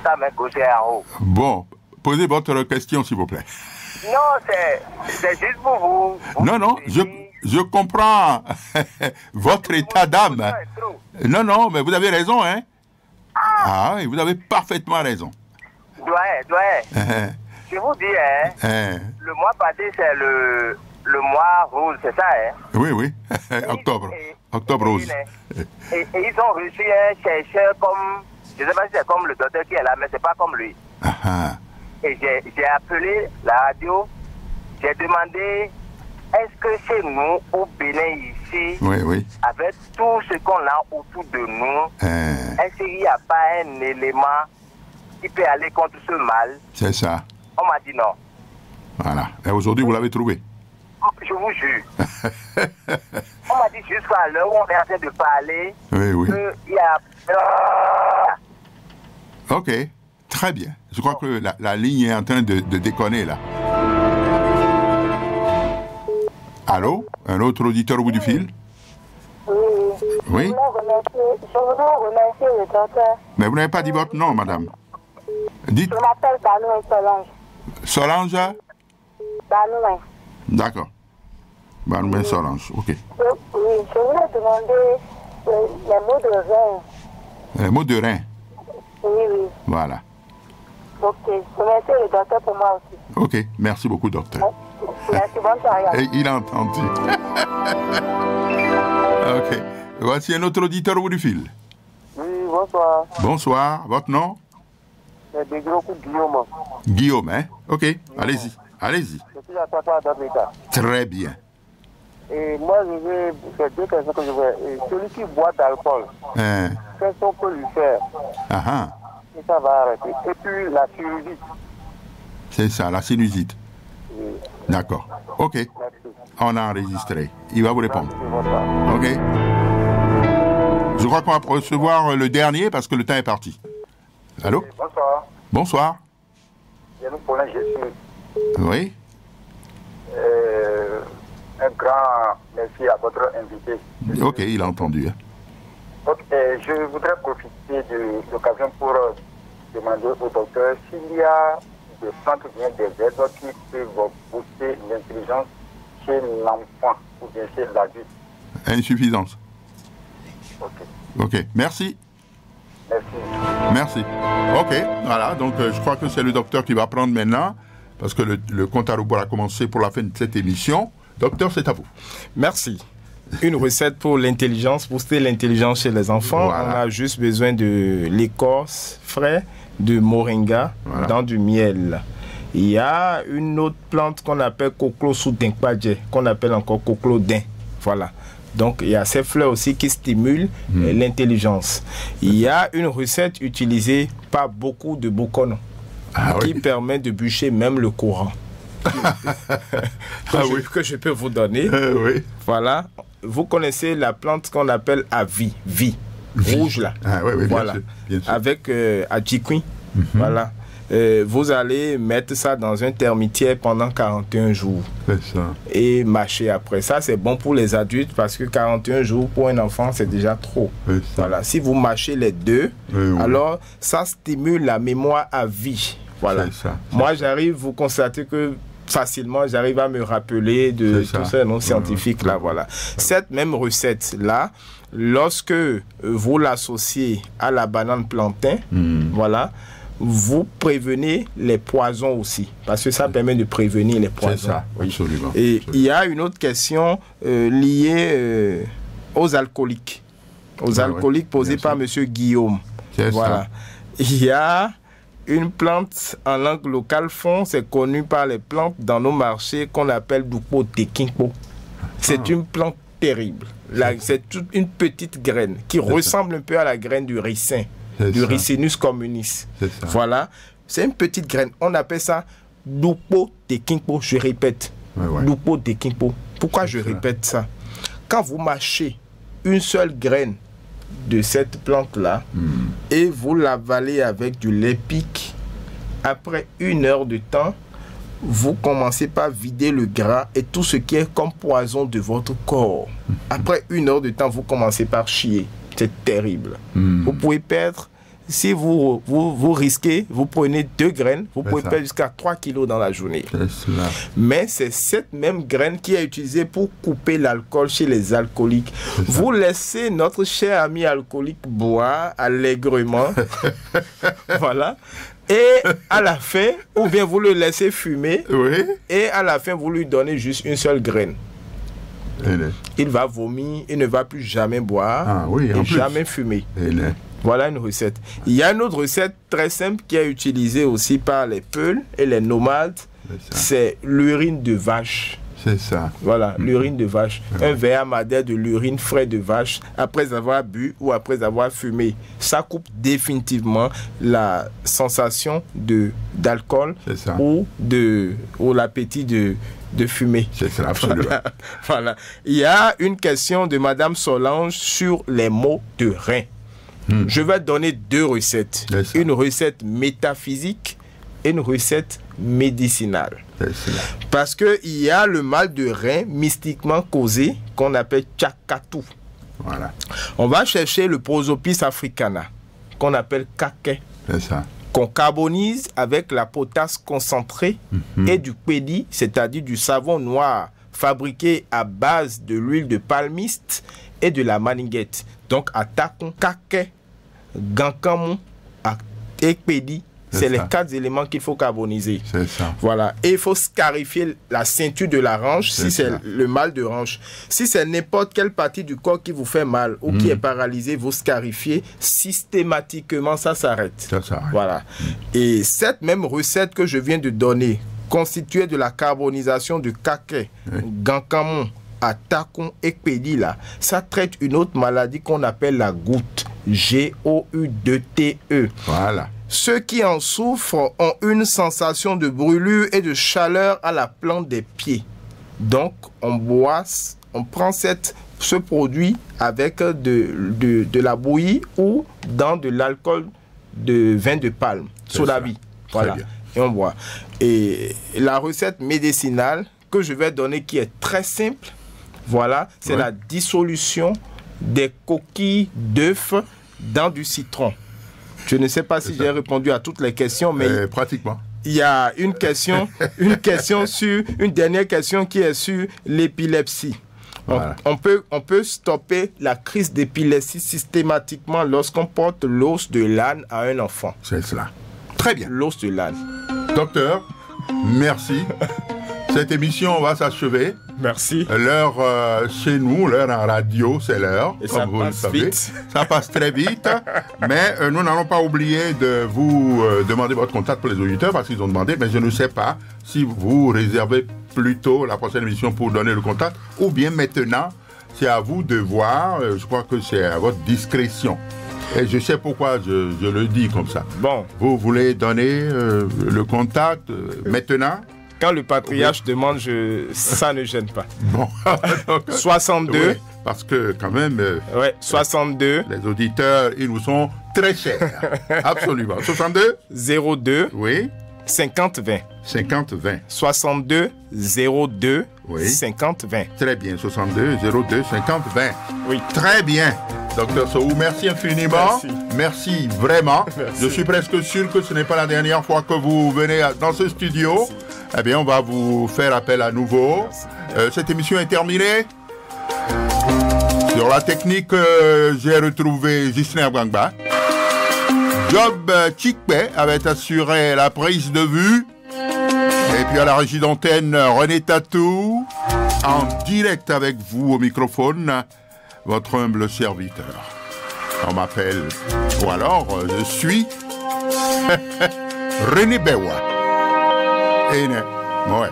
ça m'a couché en haut. Bon, posez votre question, s'il vous plaît. Non, c'est juste pour vous. Non, non, je comprends votre état d'âme. Non, non, mais vous avez raison, hein? Ah oui, vous avez parfaitement raison. Doyen, je vous dis, le mois passé, c'est le mois rose, c'est ça, hein? Oui, oui, octobre. Octobre rose. Et ils ont reçu un chercheur comme, je ne sais pas si c'est comme le docteur qui est là, mais c'est pas comme lui. Et j'ai appelé la radio, j'ai demandé, est-ce que chez nous, au Bénin ici, oui, oui. avec tout ce qu'on a autour de nous, est-ce qu'il n'y a pas un élément qui peut aller contre ce mal? C'est ça. On m'a dit non. Voilà. Et aujourd'hui, vous l'avez trouvé? Je vous jure. On m'a dit jusqu'à l'heure où on est en train de parler, oui, oui. qu'il y a... Ok, très bien. Je crois que la ligne est en train de déconner, là. Allô? Un autre auditeur au bout du fil? Oui. Je voudrais remercier le docteur. Mais vous n'avez pas dit votre nom, madame. Dites. Je m'appelle Banouin Solange. Solange? Banouin. D'accord. Banouin Solange, ok. Oui, je voulais demander les mots de rein. Les mots de rein. Oui, oui. Voilà. Ok, je remercie le docteur pour moi aussi. Ok, merci beaucoup, docteur. Merci, bonne soirée. Et il a entendu. Ok. Voici un autre auditeur au bout du fil. Oui, bonsoir. Bonsoir. Votre nom? C'est des gros coups de Guillaume. Guillaume, hein? Ok, allez-y. Allez-y. Je suis à Tata d'Africa. Très bien. Et moi, je vais faire deux questions que je veux. Celui qui boit d'alcool, qu'est-ce qu'on peut lui faire? Et ça va arrêter. Et puis la sinusite. C'est ça, la sinusite. Oui. D'accord. Ok. Merci. On a enregistré. Il va vous répondre. Merci, Ok. Je crois qu'on va recevoir le dernier parce que le temps est parti. Allô? bonsoir. Bonsoir. Yannou Paulin, je suis. Oui. Un grand merci à votre invité. Ok, il a entendu. Hein. Donc, je voudrais profiter de l'occasion pour demander au docteur s'il y a des plantes ou bien des herbes qui peuvent booster l'intelligence chez l'enfant ou bien chez l'adulte. Insuffisance. Ok. Ok, merci. Merci. Merci. Ok, voilà, donc je crois que c'est le docteur qui va prendre maintenant, parce que le compte à rebours a commencé pour la fin de cette émission. Docteur, c'est à vous. Merci. Une recette pour l'intelligence, booster l'intelligence chez les enfants. Voilà. On a juste besoin de l'écorce fraîche de moringa dans du miel. Il y a une autre plante qu'on appelle coclo soudin, qu'on appelle encore coclodin. Voilà. Donc, il y a ces fleurs aussi qui stimulent l'intelligence. Il y a une recette utilisée par beaucoup de Bokono qui permet de bûcher même le courant. Que je peux vous donner. Voilà. Vous connaissez la plante qu'on appelle avi, rouge là. Voilà. Bien sûr. Avec adjikwi. Voilà. Vous allez mettre ça dans un termitière pendant 41 jours. C'est ça. Et mâcher après. Ça, c'est bon pour les adultes parce que 41 jours pour un enfant, c'est déjà trop. Voilà. Si vous mâchez les deux, alors ça stimule la mémoire à vie. Voilà. Moi, j'arrive, vous constatez que facilement, j'arrive à me rappeler de tous ces noms scientifiques là. Voilà. Cette même recette là, lorsque vous l'associez à la banane plantain, voilà, vous prévenez les poisons aussi, parce que ça permet de prévenir les poisons. C'est ça, absolument. Et il y a une autre question liée aux alcooliques. Aux alcooliques posée par M. Guillaume. Voilà. Il y a une plante en langue locale c'est connu par les plantes dans nos marchés qu'on appelle Dupo Tekingpo. C'est une plante terrible. C'est toute une petite graine qui ressemble un peu à la graine du ricin, du Ricinus communis. Voilà. C'est une petite graine. On appelle ça Dupo Tekingpo. Je répète. Dupo Tekingpo. Pourquoi je répète ça? Quand vous mâchez une seule graine de cette plante-là et vous l'avalez avec du lait pique, après 1 heure de temps, vous commencez par vider le gras et tout ce qui est comme poison de votre corps. Après 1 heure de temps, vous commencez par chier. C'est terrible. Vous pouvez perdre, si vous risquez, vous prenez 2 graines, vous pouvez perdre jusqu'à 3 kilos dans la journée. Mais c'est cette même graine qui est utilisée pour couper l'alcool chez les alcooliques. Vous laissez notre cher ami alcoolique boire allègrement. Voilà. Et à la fin, ou bien vous le laissez fumer, et à la fin, vous lui donnez juste une seule graine. Il va vomir, il ne va plus jamais boire et jamais fumer. Voilà une recette. Il y a une autre recette très simple qui est utilisée aussi par les Peuls et les nomades. C'est l'urine de vache. C'est ça. Voilà, l'urine de vache. Un verre madère de l'urine frais de vache après avoir bu ou après avoir fumé. Ça coupe définitivement la sensation d'alcool ou l'appétit de fumer. C'est ça, absolument. Voilà. Il y a une question de Madame Solange sur les maux de rein. Je vais donner 2 recettes. Une recette métaphysique et une recette médicinale. Parce qu'il y a le mal de rein mystiquement causé qu'on appelle Tchakatou. Voilà. On va chercher le Prosopis africana qu'on appelle Kake. Qu'on carbonise avec la potasse concentrée et du pédi, c'est-à-dire du savon noir fabriqué à base de l'huile de palmiste et de la maniguette. Donc, attaquons Kake, Gankamon et pédi. C'est les 4 éléments qu'il faut carboniser. C'est ça. Voilà. Et il faut scarifier la ceinture de la hanche si c'est le mal de hanche. Si c'est n'importe quelle partie du corps qui vous fait mal ou qui est paralysée, vous scarifiez systématiquement, ça s'arrête. Voilà. Et cette même recette que je viens de donner, constituée de la carbonisation du Kake, Gankamon, Atakon et Pédi, là, ça traite une autre maladie qu'on appelle la goutte. G-O-U-2-T-E. Voilà. Ceux qui en souffrent ont une sensation de brûlure et de chaleur à la plante des pieds. Donc, on prend ce produit avec de la bouillie ou dans de l'alcool de vin de palme, sous la vie. Voilà. Et on boit. Et la recette médicinale que je vais donner, qui est très simple, voilà, c'est la dissolution des coquilles d'œufs dans du citron. Je ne sais pas si j'ai répondu à toutes les questions, mais pratiquement. Il y a une dernière question qui est sur l'épilepsie. Voilà. On peut stopper la crise d'épilepsie systématiquement lorsqu'on porte l'os de l'âne à un enfant. C'est cela. Très bien. L'os de l'âne. Docteur, merci. Cette émission va s'achever. Merci. L'heure chez nous, l'heure en radio, c'est l'heure, comme vous le savez. Vite. Ça passe très vite. Mais nous n'allons pas oublier de vous demander votre contact pour les auditeurs parce qu'ils ont demandé. Mais je ne sais pas si vous réservez plutôt la prochaine émission pour donner le contact ou bien maintenant c'est à vous de voir. Je crois que c'est à votre discrétion. Et je sais pourquoi je le dis comme ça. Bon. Vous voulez donner le contact maintenant? Quand le patriarche demande, ça ne gêne pas. Bon. Donc, 62. Oui, parce que quand même... 62. Les auditeurs, ils nous sont très chers. Absolument. 62. 02. Oui. 50-20. 50-20. 62 02 Oui. 50-20. Très bien. 62 02 50 20. Oui. Très bien. Docteur Sow, merci infiniment. Merci vraiment. Merci. Je suis presque sûr que ce n'est pas la dernière fois que vous venez dans ce studio. Merci. Eh bien, on va vous faire appel à nouveau. Cette émission est terminée. Sur la technique, j'ai retrouvé Gisner Bangba. Job Chikpe avait assuré la prise de vue. Et puis à la régie d'antenne, René Tatou. En direct avec vous au microphone, votre humble serviteur. On m'appelle, ou alors je suis René Bewa. Et ouais.